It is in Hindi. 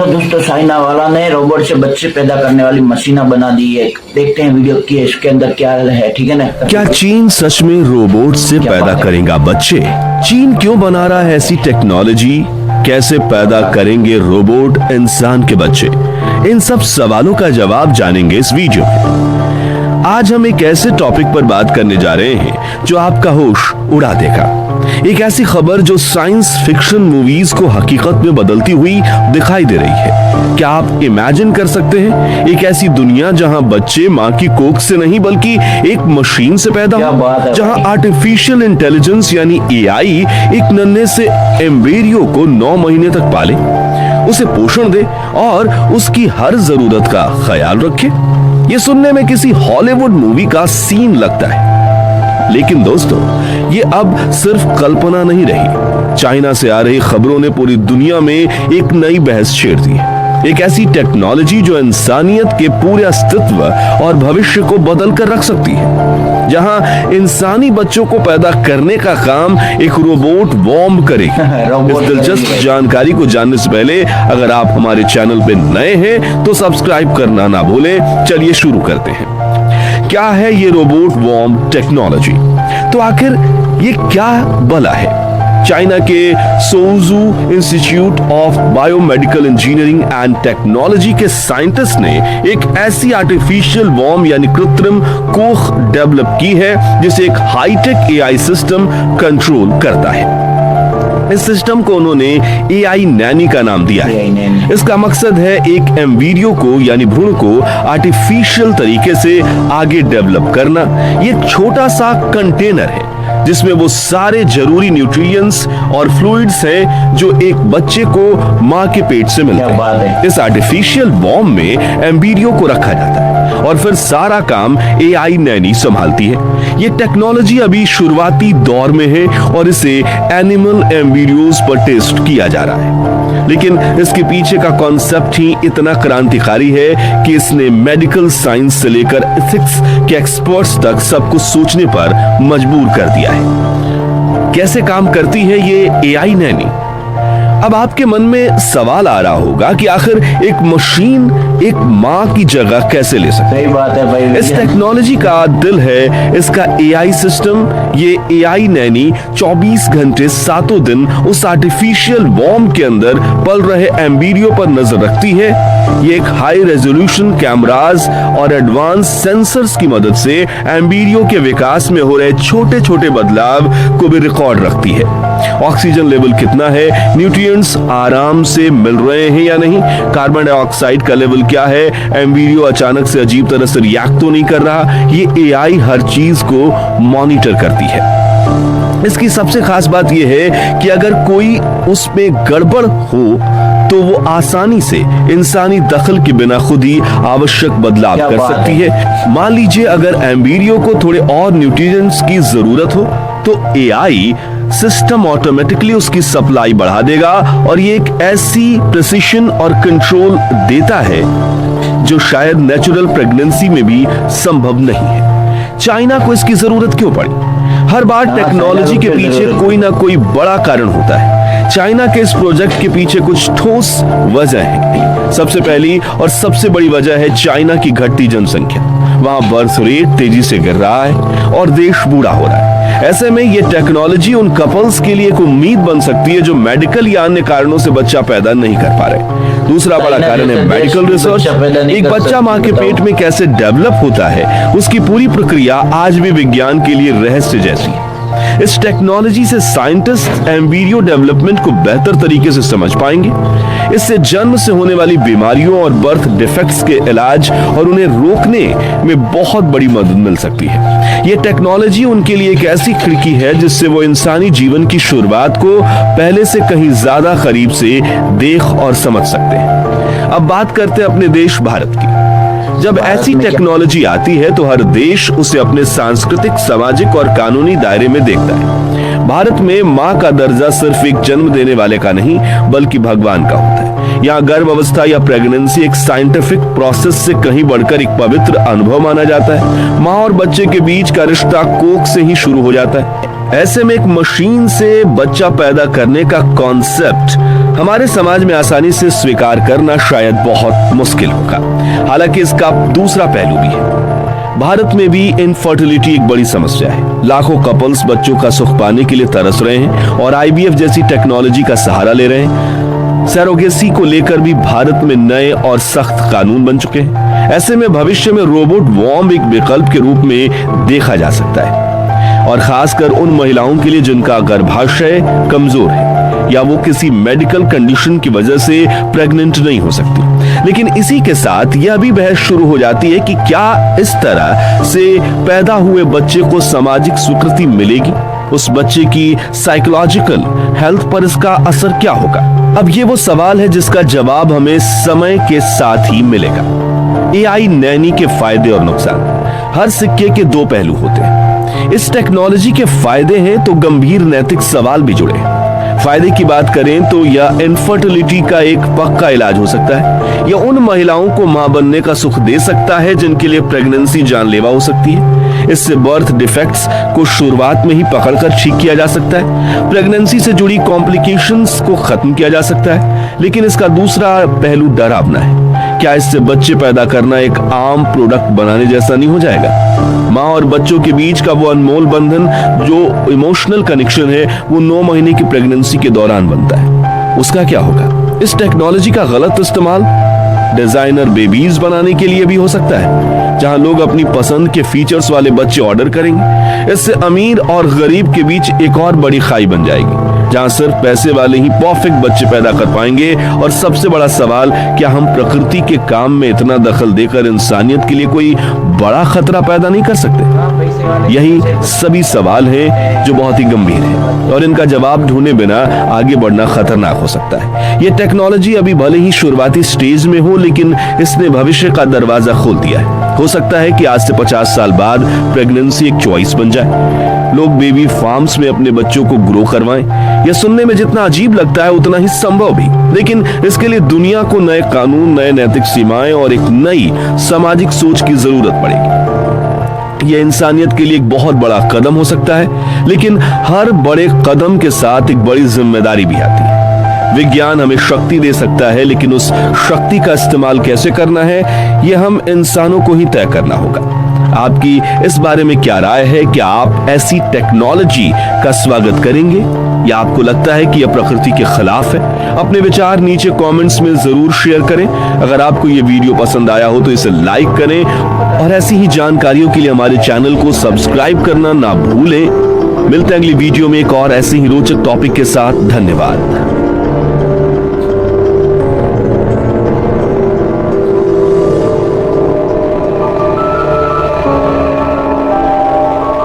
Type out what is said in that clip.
तो दोस्तों चाइना वाला ने रोबोट से बच्चे पैदा करने वाली मशीन बना दी है। देखते हैं वीडियो की इसके अंदर क्या है, ठीक है ना। क्या चीन सच में रोबोट से पैदा करेगा बच्चे? चीन क्यों बना रहा है ऐसी टेक्नोलॉजी? कैसे पैदा करेंगे रोबोट इंसान के बच्चे? इन सब सवालों का जवाब जानेंगे इस वीडियो में। आज हम एक ऐसे टॉपिक पर बात करने जा रहे हैं जो आपका होश उड़ा देगा। एक ऐसी खबर जो साइंस फिक्शन मूवीज को हकीकत में बदलती हुई दिखाई दे रही है। क्या आप इमेजिन कर सकते हैं एक ऐसी दुनिया जहां बच्चे मां की कोख से नहीं बल्कि एक मशीन से पैदा हो, जहां आर्टिफिशियल इंटेलिजेंस यानी एआई एक नन्हे से एम्ब्रियो को 9 महीने तक पाले, उसे पोषण दे और उसकी हर जरूरत का ख्याल रखे। ये सुनने में किसी हॉलीवुड मूवी का सीन लगता है, लेकिन दोस्तों ये अब सिर्फ कल्पना नहीं रही। चाइना से आ रही खबरों ने पूरी दुनिया में एक नई बहस छेड़ दी है। एक ऐसी टेक्नोलॉजी जो इंसानियत के पूरे अस्तित्व और भविष्य को बदल कर रख सकती है, जहां इंसानी बच्चों को पैदा करने का काम एक रोबोट बॉम्ब करेगी। इस दिलचस्प जानकारी को जानने से पहले अगर आप हमारे चैनल पे नए हैं तो सब्सक्राइब करना ना भूलें। चलिए शुरू करते हैं। क्या है ये रोबोट वॉर्म टेक्नोलॉजी? तो आखिर ये क्या भला है? चाइना के Suzhou institute of biomedical engineering and technology के साइंटिस्ट ने एक ऐसी आर्टिफिशियल वॉर्म यानी कृत्रिम कोख डेवलप की है जिसे एक हाईटेक एआई सिस्टम कंट्रोल करता है। इस सिस्टम को उन्होंने एआई नैनी का नाम दिया है। इसका मकसद है एक एम्ब्रियो को यानी भ्रूण को आर्टिफिशियल तरीके से आगे डेवलप करना। ये एक छोटा सा कंटेनर है जिसमें वो सारे जरूरी न्यूट्रिएंट्स और फ्लूइड्स हैं जो एक बच्चे को मां के पेट से मिलते हैं। इस आर्टिफिशियल वॉर्म में एम्ब्रियो को रखा जाता है और फिर सारा काम एआई नैनी संभालती है। ये टेक्नोलॉजी अभी शुरुआती दौर में है और इसे एनिमल एम्ब्रियोज पर टेस्ट किया जा रहा है, लेकिन इसके पीछे का कॉन्सेप्ट ही इतना क्रांतिकारी है कि इसने मेडिकल साइंस से लेकर एथिक्स के एक्सपर्ट्स तक सब कुछ सोचने पर मजबूर कर दिया है। कैसे काम करती है ये एआई नैनी? अब आपके मन में सवाल आ रहा होगा कि आखिर एक मशीन एक मां की जगह कैसे ले सकती है? सही बात है भाई। इस टेक्नोलॉजी का दिल है इसका एआई सिस्टम। ये एआई नैनी 24 घंटे 7 दिन उस आर्टिफिशियल वॉर्म के अंदर पल रहे एम्ब्रियो पर नजर रखती है। ये एक हाई रेजोल्यूशन कैमरास और एडवांस सेंसर्स की मदद से एम्ब्रियो के विकास में हो रहे छोटे छोटे बदलाव को भी रिकॉर्ड रखती है। ऑक्सीजन लेवल कितना है, न्यूट्रिएंट्स आराम से मिल रहे हैं या नहीं, कार्बन डाइऑक्साइड का लेवल क्या है, एम्ब्रियो अचानक से अजीब तरह से रिएक्ट तो नहीं कर रहा, ये एआई हर चीज को मॉनिटर करती है। इसकी सबसे खास बात यह है कि अगर कोई उसमें गड़बड़ हो तो वो आसानी से इंसानी दखल के बिना खुद ही आवश्यक बदलाव कर सकती है। मान लीजिए अगर एम्ब्रियो को थोड़े और न्यूट्रिएंट्स की जरूरत हो तो एआई सिस्टम ऑटोमेटिकली उसकी सप्लाई बढ़ा देगा और ये एक ऐसी प्रिसिशन और कंट्रोल देता है जो शायद नेचुरल प्रेगनेंसी में भी संभव नहीं है। चाइना को इसकी जरूरत क्यों पड़ी? हर बार टेक्नोलॉजी के पीछे कोई ना कोई बड़ा कारण होता है। चाइना के इस प्रोजेक्ट के पीछे कुछ ठोस वजह है। सबसे पहली और सबसे बड़ी वजह है चाइना की घटती जनसंख्या। वहां बर्थ रेट तेजी से गिर रहा है और देश बूढ़ा हो रहा है। ऐसे में ये टेक्नोलॉजी उन कपल्स के लिए एक उम्मीद बन सकती है जो मेडिकल या अन्य कारणों से बच्चा पैदा नहीं कर पा रहे। दूसरा बड़ा कारण है मेडिकल रिसर्च। एक बच्चा मां के पेट में कैसे डेवलप होता है उसकी पूरी प्रक्रिया आज भी विज्ञान के लिए रहस्य जैसी है। इस टेक्नोलॉजी से साइंटिस्ट एम्ब्रियो डेवलपमेंट को बेहतर तरीके से समझ पाएंगे। इससे जन्म से होने वाली बीमारियों और बर्थ डिफेक्ट्स के इलाज और उन्हें रोकने में बहुत बड़ी मदद मिल सकती है। यह टेक्नोलॉजी उनके लिए एक ऐसी खिड़की है जिससे वो इंसानी जीवन की शुरुआत को पहले से कहीं ज्यादा करीब से देख और समझ सकते हैं। अब बात करते हैं अपने देश भारत की। जब ऐसी टेक्नोलॉजी आती है तो हर देश उसे अपने सांस्कृतिक, सामाजिक और कानूनी दायरे में देखता है। भारत में मां का दर्जा सिर्फ एक जन्म देने वाले का नहीं बल्कि भगवान का होता है। यहाँ गर्भ अवस्था या प्रेगनेंसी एक साइंटिफिक प्रोसेस से कहीं बढ़कर एक पवित्र अनुभव माना जाता है। मां और बच्चे के बीच का रिश्ता कोख से ही शुरू हो जाता है। ऐसे में एक मशीन से बच्चा पैदा करने का कॉन्सेप्ट हमारे समाज में आसानी से स्वीकार करना शायद बहुत मुश्किल होगा। हालांकि इसका दूसरा पहलू भी है। भारत में भी इनफर्टिलिटी एक बड़ी समस्या है। लाखों कपल्स बच्चों का सुख पाने के लिए तरस रहे हैं और आईवीएफ जैसी टेक्नोलॉजी का सहारा ले रहे हैं। सरोगेसी को लेकर भी भारत में नए और सख्त कानून बन चुके हैं। ऐसे में भविष्य में रोबोट वॉम्ब एक विकल्प के रूप में देखा जा सकता है, और खासकर उन महिलाओं के लिए जिनका गर्भाशय कमजोर है या वो किसी मेडिकल कंडीशन की वजह से प्रेग्नेंट नहीं हो सकती। लेकिन इसी के साथ यह भी बहस शुरू हो जाती है कि क्या इस तरह से पैदा हुए बच्चे को सामाजिक स्वीकृति मिलेगी? उस बच्चे की साइकोलॉजिकल हेल्थ पर इसका असर क्या होगा? अब ये वो सवाल है जिसका जवाब हमें समय के साथ ही मिलेगा। एआई नैनी के फायदे और नुकसान। हर सिक्के के दो पहलू होते हैं। इस टेक्नोलॉजी के फायदे हैं तो गंभीर नैतिक सवाल भी जुड़े हैं। फायदे की बात करें तो यह इनफर्टिलिटी का एक पक्का इलाज हो सकता है। यह उन महिलाओं को मां बनने का सुख दे सकता है जिनके लिए प्रेगनेंसी जानलेवा हो सकती है। इससे बर्थ डिफेक्ट्स को शुरुआत में ही पकड़कर ठीक किया जा सकता है। प्रेगनेंसी से जुड़ी कॉम्प्लिकेशंस को खत्म किया जा सकता है। लेकिन इसका दूसरा पहलू डरावना है। क्या इससे बच्चे पैदा करना एक आम प्रोडक्ट बनाने जैसा नहीं हो जाएगा? माँ और बच्चों के बीच का वो अनमोल बंधन, जो इमोशनल कनेक्शन है, वो 9 महीने की प्रेगनेंसी के दौरान बनता है। उसका क्या होगा? इस टेक्नोलॉजी का गलत इस्तेमाल डिजाइनर बेबीज बनाने के लिए भी हो सकता है, जहां लोग अपनी पसंद के फीचर्स वाले बच्चे ऑर्डर करेंगे। इससे अमीर और गरीब के बीच एक और बड़ी खाई बन जाएगी, जहां सिर्फ पैसे वाले ही परफेक्ट बच्चे पैदा कर पाएंगे। और सबसे बड़ा सवाल, क्या हम प्रकृति के काम में इतना दखल देकर इंसानियत के लिए कोई बड़ा खतरा पैदा नहीं कर सकते? यही सभी सवाल हैं जो बहुत ही गंभीर हैं, और इनका जवाब ढूंढे बिना आगे बढ़ना खतरनाक हो सकता है। ये टेक्नोलॉजी अभी भले ही शुरुआती स्टेज में हो, लेकिन इसने भविष्य का दरवाजा खोल दिया है। हो सकता है कि आज से 50 साल बाद प्रेगनेंसी एक चॉइस बन जाए। लोग बेबी फार्म्स में अपने बच्चों को ग्रो करवाएं। यह सुनने में जितना अजीब लगता है उतना ही संभव भी। लेकिन इसके लिए दुनिया को नए कानून, नए नैतिक सीमाएं और एक नई सामाजिक सोच की जरूरत पड़ेगी। यह इंसानियत के लिए एक बहुत बड़ा कदम हो सकता है, लेकिन हर बड़े कदम के साथ एक बड़ी जिम्मेदारी भी आती है। विज्ञान हमें शक्ति दे सकता है, लेकिन उस शक्ति का इस्तेमाल कैसे करना है, यह हम इंसानों को ही तय करना होगा। आपकी इस बारे में क्या राय है? क्या आप ऐसी टेक्नोलॉजी का स्वागत करेंगे, या आपको लगता है कि यह प्रकृति के खिलाफ है? अपने विचार नीचे कमेंट्स में जरूर शेयर करें। अगर आपको यह वीडियो पसंद आया हो तो इसे लाइक करें, और ऐसी ही जानकारियों के लिए हमारे चैनल को सब्सक्राइब करना ना भूलें। मिलते हैं अगली वीडियो में एक और ऐसे ही रोचक टॉपिक के साथ। धन्यवाद।